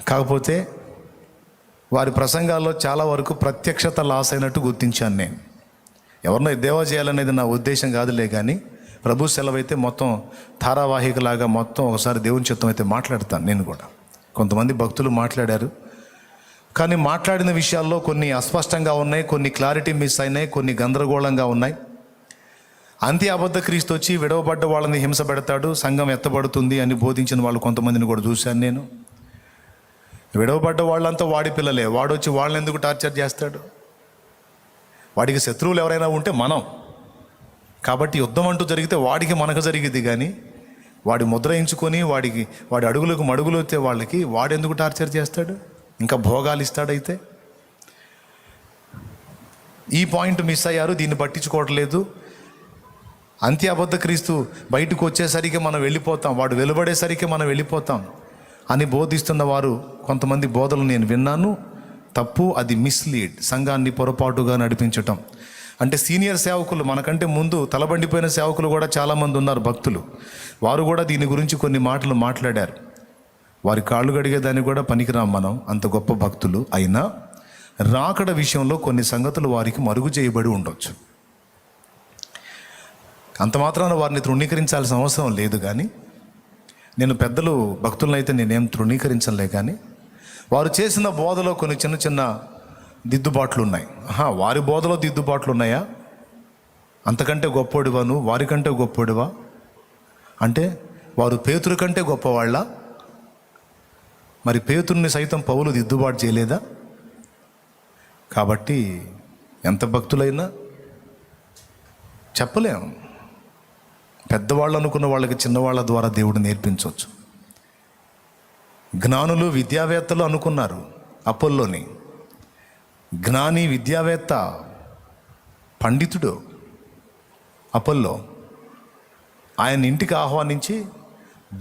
కాకపోతే వారి ప్రసంగాల్లో చాలా వరకు ప్రత్యక్షత లాస్ అయినట్టు గుర్తించాను నేను. ఎవరినో ఎద్దేవా చేయాలనేది నా ఉద్దేశం కాదులే, కానీ ప్రభు సెలవైతే మొత్తం ధారావాహికలాగా మొత్తం ఒకసారి దేవుని చిత్తం అయితే మాట్లాడతాను నేను కూడా. కొంతమంది భక్తులు మాట్లాడారు, కానీ మాట్లాడిన విషయాల్లో కొన్ని అస్పష్టంగా ఉన్నాయి, కొన్ని క్లారిటీ మిస్ అయినాయి, కొన్ని గందరగోళంగా ఉన్నాయి. అంత్య అబద్ధ క్రీస్తు వచ్చి విడవబడ్డ వాళ్ళని హింస పెడతాడు, సంఘం ఎత్తబడుతుంది అని బోధించిన వాళ్ళు కొంతమందిని కూడా చూశాను నేను. విడవబడ్డ వాళ్ళంతా వాడి పిల్లలే, వాడు వచ్చి వాళ్ళని ఎందుకు టార్చర్ చేస్తాడు? వాడికి శత్రువులు ఎవరైనా ఉంటే మనం. కాబట్టి యుద్ధం అంటూ జరిగితే వాడికి మనకు జరిగింది, కానీ వాడి ముద్ర ఎంచుకొని వాడి అడుగులకు మడుగులు వచ్చే వాళ్ళకి వాడెందుకు టార్చర్ చేస్తాడు? ఇంకా భోగాలు ఇస్తాడైతే. ఈ పాయింట్ మిస్ అయ్యారు, దీన్ని పట్టించుకోవట్లేదు. అంత్య అబద్ధ క్రీస్తు బయటకు వచ్చేసరికి మనం వెళ్ళిపోతాం, వాడు వెలువడేసరికి మనం వెళ్ళిపోతాం అని బోధిస్తున్న వారు కొంతమంది బోధలు నేను విన్నాను. తప్పు, అది మిస్లీడ్, సంఘాన్ని పొరపాటుగా నడిపించటం. అంటే సీనియర్ సేవకులు, మనకంటే ముందు తలబండిపోయిన సేవకులు కూడా చాలామంది ఉన్నారు భక్తులు. వారు కూడా దీని గురించి కొన్ని మాటలు మాట్లాడారు. వారి కాళ్ళు గడిగేదాన్ని కూడా పనికిరాం మనం, అంత గొప్ప భక్తులు. అయినా రాకడ విషయంలో కొన్ని సంగతులు వారికి మరుగు చేయబడి ఉండొచ్చు. అంత మాత్రాన వారిని తృణీకరించాల్సిన అవసరం లేదు. కానీ నేను పెద్దలు భక్తులను అయితే నేనేం తృణీకరించలే, కానీ వారు చేసిన బోధలో కొన్ని చిన్న చిన్న దిద్దుబాట్లు ఉన్నాయి. వారి బోధలో దిద్దుబాట్లు ఉన్నాయా? అంతకంటే గొప్పోడివా నువ్వు? వారికంటే గొప్పోడివా? అంటే వారు పేతురు కంటే గొప్పవాళ్ళ? మరి పేతుర్ని సైతం పౌలు దిద్దుబాటు చేయలేదా? కాబట్టి ఎంత భక్తులైనా చెప్పలేం. పెద్దవాళ్ళు అనుకున్న వాళ్ళకి చిన్నవాళ్ళ ద్వారా దేవుడు నేర్పించవచ్చు. జ్ఞానులు విద్యావేత్తలు అనుకున్నారు అపోల్లోని. జ్ఞాని విద్యావేత్త పండితుడు అపోల్లో. ఆయన ఇంటికి ఆహ్వానించి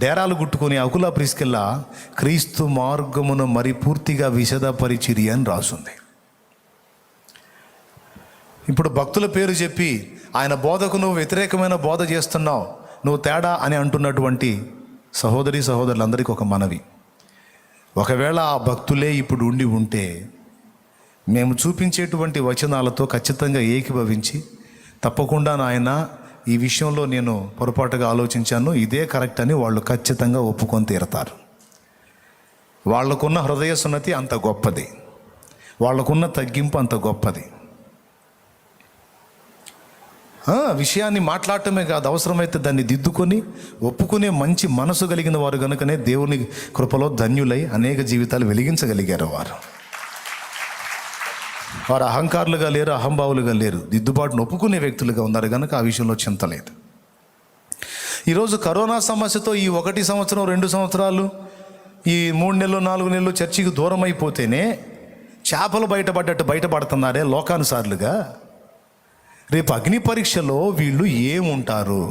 డేరాలు గుట్టుకొని అకుల ప్రిస్కిల్లా క్రీస్తు మార్గమును మరి పూర్తిగా విశదపరిచిరి అని రాసుంది. ఇప్పుడు భక్తుల పేరు చెప్పి ఆయన బోధకు నువ్వు వ్యతిరేకమైన బోధ చేస్తున్నావు, నువ్వు తేడా అని అంటున్నటువంటి సహోదరి సహోదరులందరికీ ఒక మనవి. ఒకవేళ ఆ భక్తులే ఇప్పుడు ఉండి ఉంటే మేము చూపించేటువంటి వచనాలతో ఖచ్చితంగా ఏకీభవించి తప్పకుండా నాయన ఈ విషయంలో నేను పొరపాటుగా ఆలోచించాను, ఇదే కరెక్ట్ అని వాళ్ళు ఖచ్చితంగా ఒప్పుకొని తీరతారు. వాళ్ళకున్న హృదయ సున్నతి అంత గొప్పది, వాళ్ళకున్న తగ్గింపు అంత గొప్పది. విషయాన్ని మాట్లాడటమే కాదు, అవసరమైతే దాన్ని దిద్దుకొని ఒప్పుకునే మంచి మనసు కలిగిన వారు కనుకనే దేవుని కృపలో ధన్యులై అనేక జీవితాలు వెలిగించగలిగారు. వారు అహంకారులుగా లేరు, అహంభావులుగా లేరు, దిద్దుబాటును ఒప్పుకునే వ్యక్తులుగా ఉన్నారు కనుక ఆ విషయంలో చింత లేదు. ఈరోజు కరోనా సమస్యతో ఈ 1 సంవత్సరం 2 సంవత్సరాలు ఈ 3 నెలలు 4 నెలలు చర్చికి దూరం అయిపోతేనే చేపలు బయటపడ్డట్టు బయటపడుతున్నారే లోకానుసార్లుగా. రేపు అగ్ని పరీక్షలో వీళ్ళు ఏముంటారు?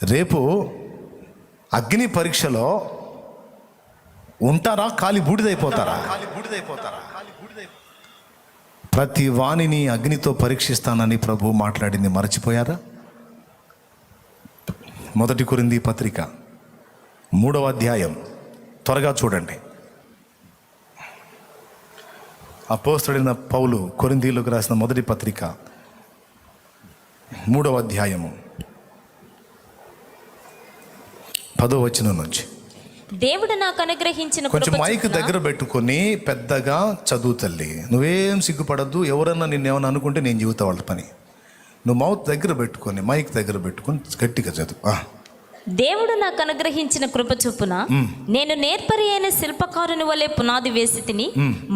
రేపు అగ్ని పరీక్షలో ఉంటారా? ఖాళీ బూడిదైపోతారా? ప్రతి వాణిని అగ్నితో పరీక్షిస్తానని ప్రభు మాట్లాడింది మరచిపోయారా? 1 కొరింథీ పత్రిక 3వ అధ్యాయం త్వరగా చూడండి. అపోస్తలుడైన పౌలు కొరింథీయులకు రాసిన 1వ పత్రిక 3వ అధ్యాయము 10వ వచనం నుంచి. దేవుడు నాకు అనుగ్రహించిన కొంచెం మైక్ దగ్గర పెట్టుకొని పెద్దగా చదువు తల్లి. నువ్వేం సిగ్గుపడద్దు. ఎవరన్నా నిన్నేమన్నా అనుకుంటే నేను జీవిత వాళ్ళ పని. నువ్వు మౌత్ దగ్గర పెట్టుకొని మైక్ దగ్గర పెట్టుకొని గట్టిగా చదువు. దేవుడు నాకు అనుగ్రహించిన కృప చొప్పున నేను నేర్పరి అయిన శిల్పకారుని వలె పునాది వేసి తిని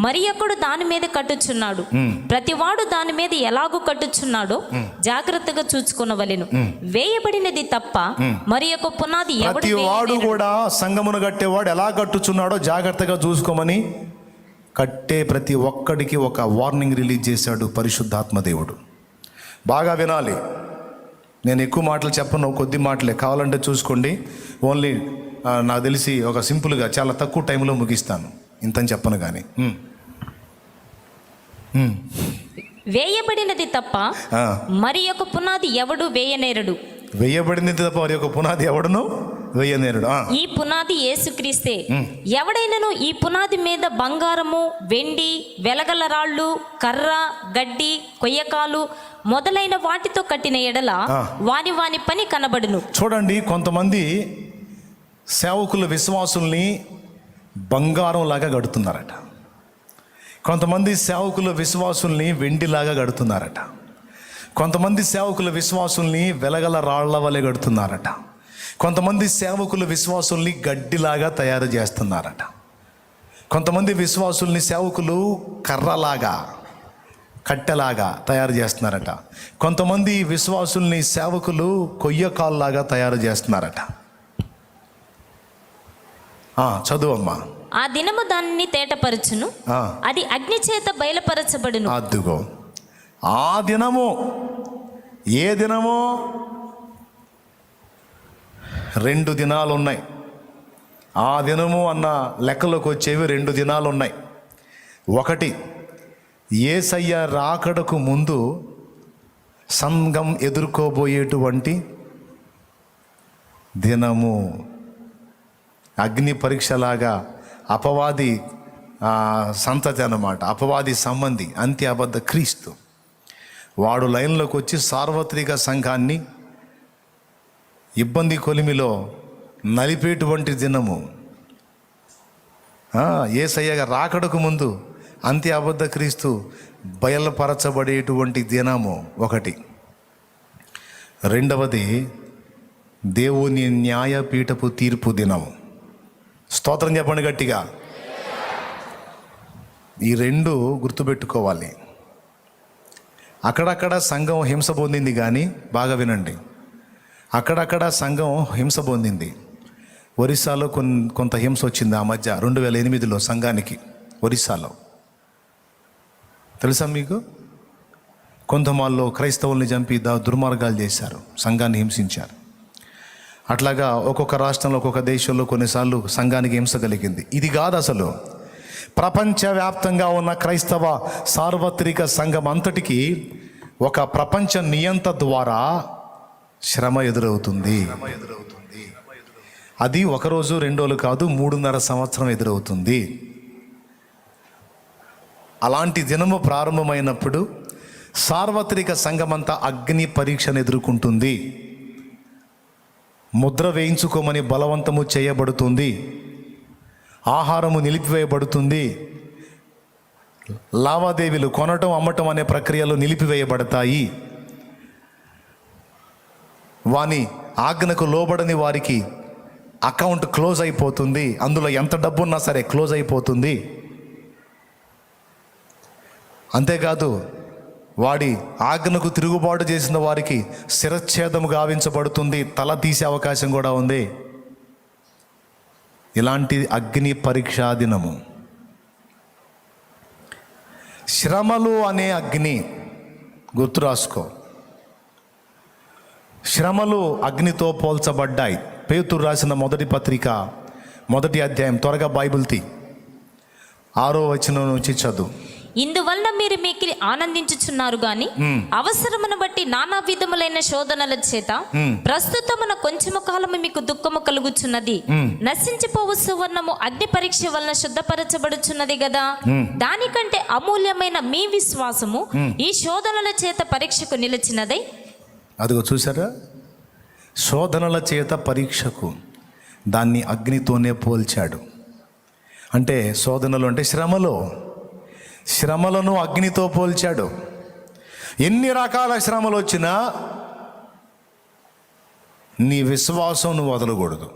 మరి ఒకడు దాని మీద కట్టుచున్నాడు. ప్రతివాడు దాని మీద ఎలాగూ కట్టుచున్నాడో జాగ్రత్తగా చూచుకొనవలెను. వేయబడినది తప్ప మరి ఒక పునాది ప్రతివాడు కూడా సంగమును కట్టేవాడు ఎలా కట్టుచున్నాడో జాగ్రత్తగా చూసుకోమని కట్టే ప్రతి ఒక్కడికి ఒక వార్నింగ్ రిలీజ్ చేశాడు పరిశుద్ధాత్మ దేవుడు. బాగా వినాలి. నేను ఎక్కువ మాటలు చెప్పను, కొద్ది మాటలే, కావాలంటే చూసుకోండి. ఓన్లీ నాకు తెలిసి ఒక సింపుల్గా చాలా తక్కువ టైంలో ముగిస్తాను, ఇంతని చెప్పను. కానీ వేయబడినది తప్ప మరి ఒక పునాది ఎవడు వేయనేరడు. వేయబడింది తప్ప వారి యొక్క పునాది ఎవడును వేయనేరుడు. ఈ పునాది యేసుక్రీస్తే. ఎవడైనను ఈ పునాది మీద బంగారము, వెండి, వెలగల రాళ్ళు, కర్ర, గడ్డి, కొయ్యకాలు మొదలైన వాటితో కట్టిన ఎడల వాని వాని పని కనబడును. చూడండి, కొంతమంది సేవకుల విశ్వాసుల్ని బంగారం లాగా కడుతున్నారట. కొంతమంది సేవకుల విశ్వాసుల్ని వెండిలాగా కడుతున్నారట. కొంతమంది సేవకుల విశ్వాసుల్ని వెలగల రాళ్ల వలె కడుతున్నారట. కొంతమంది సేవకుల విశ్వాసుల్ని గడ్డిలాగా తయారు చేస్తున్నారట. కొంతమంది విశ్వాసుల్ని సేవకులు కర్రలాగా, కట్టెలాగా తయారు చేస్తున్నారట. కొంతమంది విశ్వాసుల్ని సేవకులు కొయ్యకాల్లాగా తయారు చేస్తున్నారట. చదువమ్మా. ఆ దినము దానిని తేటపరచును, అది అగ్ని చేత బయలుపరచబడును. అద్దుగో, ఆ దినము, ఏ దినము? 2 దినాలు ఉన్నాయి. ఆ దినము అన్న లెక్కలోకి వచ్చేవి 2 దినాలు ఉన్నాయి. ఒకటి, యేసయ్య రాకడకు ముందు సంఘం ఎదుర్కోబోయేటువంటి దినము. అగ్ని పరీక్షలాగా అపవాది సంతతి అన్నమాట, అపవాది సంబంధి, అంత్య అబద్ధ క్రీస్తు. వాడు లైన్లోకి వచ్చి సార్వత్రిక సంఘాన్ని ఇబ్బంది కొలిమిలో నలిపేటువంటి దినము. యేసయ్య రాకడకు ముందు అంత్య అబద్ధ క్రీస్తు బయలుపరచబడేటువంటి దినము ఒకటి. రెండవది, దేవుని న్యాయపీఠపు తీర్పు దినము. స్తోత్రం చెప్పండి గట్టిగా. ఈ 2 గుర్తుపెట్టుకోవాలి. అక్కడక్కడ సంఘం హింస పొందింది, కానీ బాగా వినండి, అక్కడక్కడ సంఘం హింస పొందింది. ఒరిస్సాలో కొంత హింస వచ్చింది ఆ మధ్య 2008లో సంఘానికి. ఒరిస్సాలో తెలుసా మీకు? కొంతమాల్లో క్రైస్తవుల్ని చంపి దుర్మార్గాలు చేశారు, సంఘాన్ని హింసించారు. అట్లాగా ఒక్కొక్క రాష్ట్రంలో, ఒక్కొక్క దేశంలో కొన్నిసార్లు సంఘానికి హింస కలిగింది. ఇది కాదు అసలు. ప్రపంచవ్యాప్తంగా ఉన్న క్రైస్తవ సార్వత్రిక సంఘం అంతటికి ఒక ప్రపంచ నియంత ద్వారా శ్రమ ఎదురవుతుంది. అది 1 రోజు 2 రోజులు కాదు, 3.5 సంవత్సరం ఎదురవుతుంది. అలాంటి దినము ప్రారంభమైనప్పుడు సార్వత్రిక సంఘమంతా అగ్ని పరీక్షను ఎదుర్కొంటుంది. ముద్ర వేయించుకోమని బలవంతము చేయబడుతుంది. ఆహారము నిలిపివేయబడుతుంది. లావాదేవీలు, కొనటం అమ్మటం అనే ప్రక్రియలు నిలిపివేయబడతాయి. వాని ఆజ్ఞకు లోబడని వారికి అకౌంట్ క్లోజ్ అయిపోతుంది. అందులో ఎంత డబ్బు ఉన్నా సరే క్లోజ్ అయిపోతుంది. అంతేకాదు, వాడి ఆజ్ఞకు తిరుగుబాటు చేసిన వారికి శిరచ్ఛేదము గావించబడుతుంది. తల తీసే అవకాశం కూడా ఉంది. ఇలాంటి అగ్ని పరీక్షా దినము. శ్రమలు అనే అగ్ని గుర్తు రాసుకో. శ్రమలు అగ్నితో పోల్చబడ్డాయి. పేతురు రాసిన మొదటి పత్రిక 1వ అధ్యాయం, త్వరగా బైబిల్ తీ, 6వ వచనం నుంచి చదువు. ఇందువల్ల మీరు మిక్కిలి ఆనందించుచున్నారు గాని అవసరమును బట్టి నానా విధములైన శోధనల చేత ప్రస్తుతమున కొంచెము కాలము మీకు దుఃఖము కలుగుచున్నది. నశించిపోవు సువర్ణము అగ్ని పరీక్ష వలన శుద్ధపరచబడుచున్నది గదా. దానికంటే అమూల్యమైన మీ విశ్వాసము ఈ శోధనల చేత పరీక్షకు నిలిచినదై. అదిగో చూసారా, శోధనల చేత పరీక్షకు, దాన్ని అగ్నితోనే పోల్చాడు. అంటే శోధనలు అంటే శ్రమలను అగ్నితో పోల్చాడు. ఎన్ని రకాల శ్రమలు వచ్చినా నీ విశ్వాసం నువ్వు వదలకూడదు.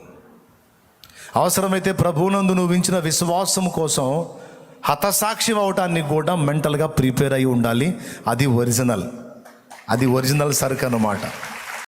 అవసరమైతే ప్రభువునందు నువ్వు ఉంచిన విశ్వాసం కోసం హతసాక్షి అవటానికి కూడా మెంటల్గా ప్రిపేర్ అయి ఉండాలి. అది ఒరిజినల్ సరుకు అన్నమాట.